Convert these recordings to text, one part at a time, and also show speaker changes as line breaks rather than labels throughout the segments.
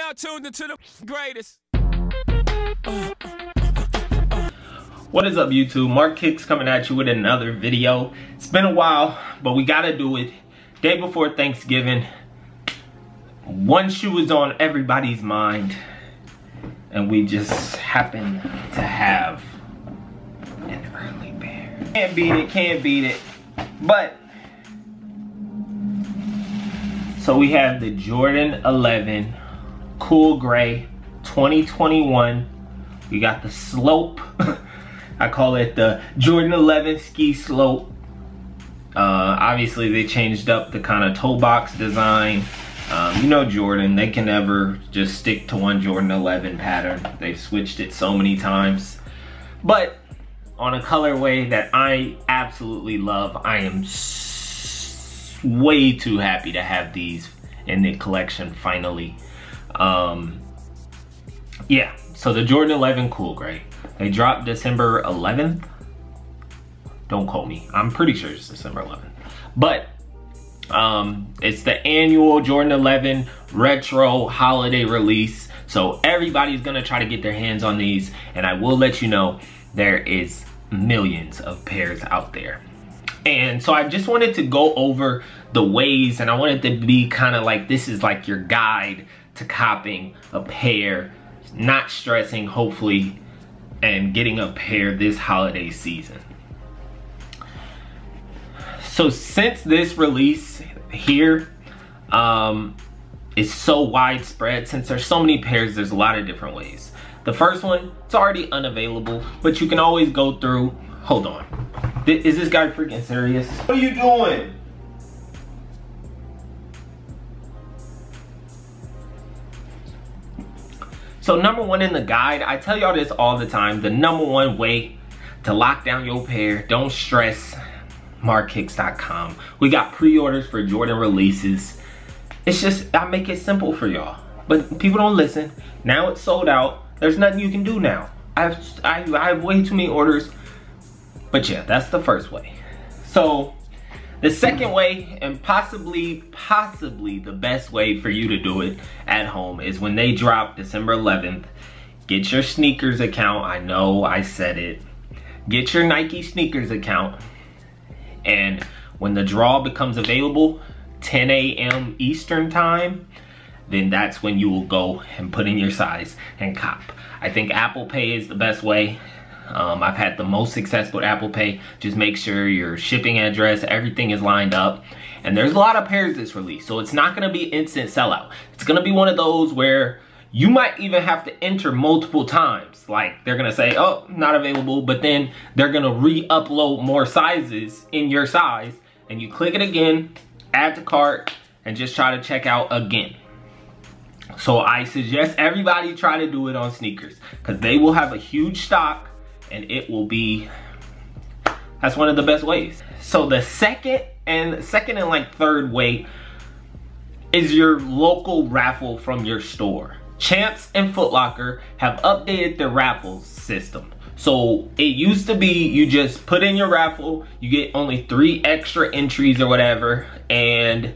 now tuned into the greatest.
What is up, YouTube? Mark Kicks coming at you with another video. It's been a while, but we gotta do it. Day before Thanksgiving. One shoe is on everybody's mind, and we just happen to have an early pair. Can't beat it, can't beat it. But so we have the Jordan 11 Cool Gray 2021. We got the slope. I call it the Jordan 11 ski slope. Obviously they changed up the kind of toe box design. You know Jordan, they can never just stick to one Jordan 11 pattern. They've switched it so many times. But on a colorway that I absolutely love, I am way too happy to have these in the collection finally. Yeah, so the Jordan 11 Cool Gray. They dropped December 11th. Don't quote me. I'm pretty sure it's December 11th. But it's the annual Jordan 11 retro holiday release. So everybody's gonna try to get their hands on these. And I will let you know, there is millions of pairs out there. And so I just wanted to go over the ways, and I wanted to be kind of like, this is like your guide to copping a pair, not stressing, hopefully, and getting a pair this holiday season. So since this release here is so widespread, since there's so many pairs, there's a lot of different ways. The first one, it's already unavailable, but you can always go through. Hold on, is this guy freaking serious? What are you doing? So number one in the guide, I tell y'all this all the time, the number one way to lock down your pair, don't stress, markkicks.com. We got pre-orders for Jordan releases. It's just, I make it simple for y'all. But people don't listen. Now it's sold out. There's nothing you can do now. I have way too many orders. But yeah, that's the first way. So the second way, and possibly the best way for you to do it at home, is when they drop December 11th, get your sneakers account. I know I said it. Get your Nike sneakers account. And when the draw becomes available, 10 a.m. Eastern time, then that's when you will go and put in your size and cop. I think Apple Pay is the best way. I've had the most success with Apple Pay. Just make sure your shipping address, everything is lined up. And there's a lot of pairs this release, so it's not gonna be instant sellout. It's gonna be one of those where you might even have to enter multiple times. Like, they're gonna say, oh, not available, but then they're gonna re-upload more sizes in your size, and you click it again, add to cart, and just try to check out again. So I suggest everybody try to do it on sneakers, because they will have a huge stock, and it will be, that's one of the best ways. So the second and like third way is your local raffle from your store. Champs and Foot Locker have updated their Raffles system. So it used to be you just put in your raffle, you get only 3 extra entries or whatever, and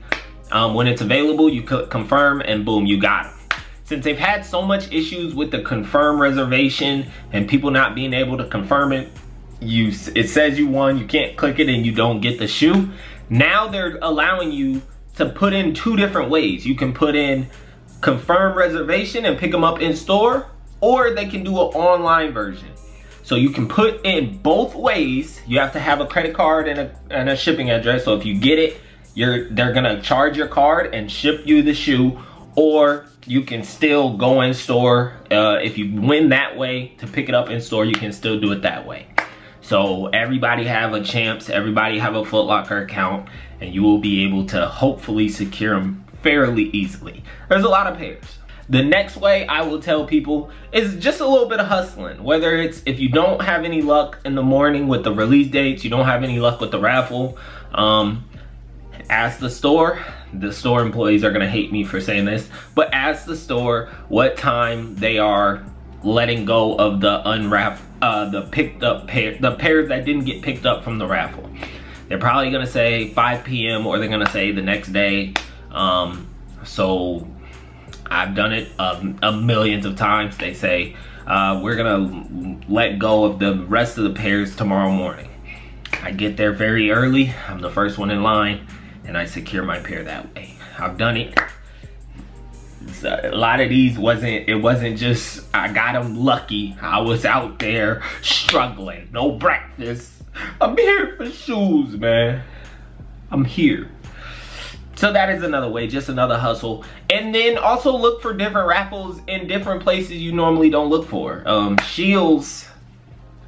when it's available, you click confirm and boom, you got them. Since they've had so much issues with the confirm reservation and people not being able to confirm it, it says you won, you can't click it and you don't get the shoe. Now they're allowing you to put in 2 different ways. You can put in confirm reservation and pick them up in store, or they can do an online version. So you can put in both ways. You have to have a credit card and a shipping address. So if you get it, they're gonna charge your card and ship you the shoe, or you can still go in store. If you win that way to pick it up in store, you can still do it that way. So everybody have a Champs, everybody have a Foot Locker account, and you will be able to hopefully secure them fairly easily. There's a lot of pairs. The next way I will tell people is just a little bit of hustling. Whether it's, if you don't have any luck in the morning with the release dates, you don't have any luck with the raffle, ask the store. The store employees are gonna hate me for saying this, but ask the store what time they are letting go of the the picked up pair, the pairs that didn't get picked up from the raffle. They're probably gonna say 5 p.m. or they're gonna say the next day. So I've done it a millions of times. They say, we're gonna let go of the rest of the pairs tomorrow morning. I get there very early. I'm the first one in line, and I secure my pair that way. I've done it. So a lot of these wasn't just I got them lucky. I was out there struggling. No breakfast. I'm here for shoes, man. I'm here. So that is another way, just another hustle. And then also look for different raffles in different places you normally don't look for. Shields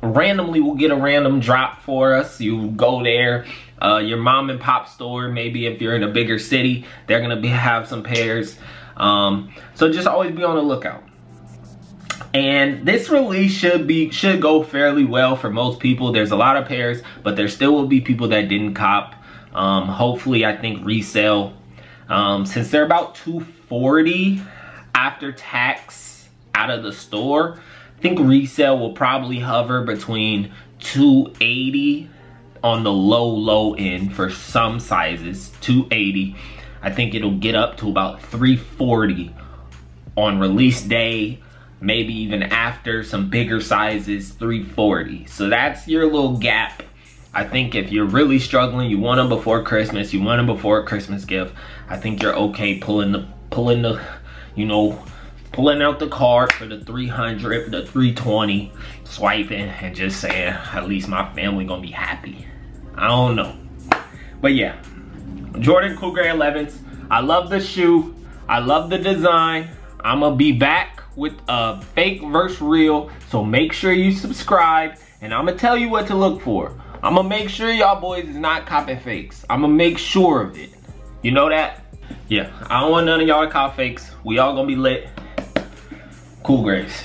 randomly will get a random drop for us. You go there, your mom and pop store, maybe if you're in a bigger city, they're gonna have some pairs. So just always be on the lookout. And this release should go fairly well for most people. There's a lot of pairs, but there still will be people that didn't cop. Hopefully, I think resale, since they're about $240 after tax out of the store, I think resale will probably hover between $280 on the low end for some sizes, $280. I think it'll get up to about $340 on release day, maybe even after some bigger sizes, $340. So that's your little gap. I think if you're really struggling, you want them before Christmas, you want them before a Christmas gift, I think you're okay pulling out the card for the $300, the $320, swiping and just saying, at least my family gonna be happy. I don't know. But yeah, Jordan Cool Gray 11s. I love the shoe. I love the design. I'm gonna be back with a fake versus real. So make sure you subscribe, and I'm gonna tell you what to look for. I'm gonna make sure y'all boys is not copping fakes. I'm gonna make sure of it. You know that? Yeah, I don't want none of y'all to cop fakes. We all gonna be lit. Cool Grays.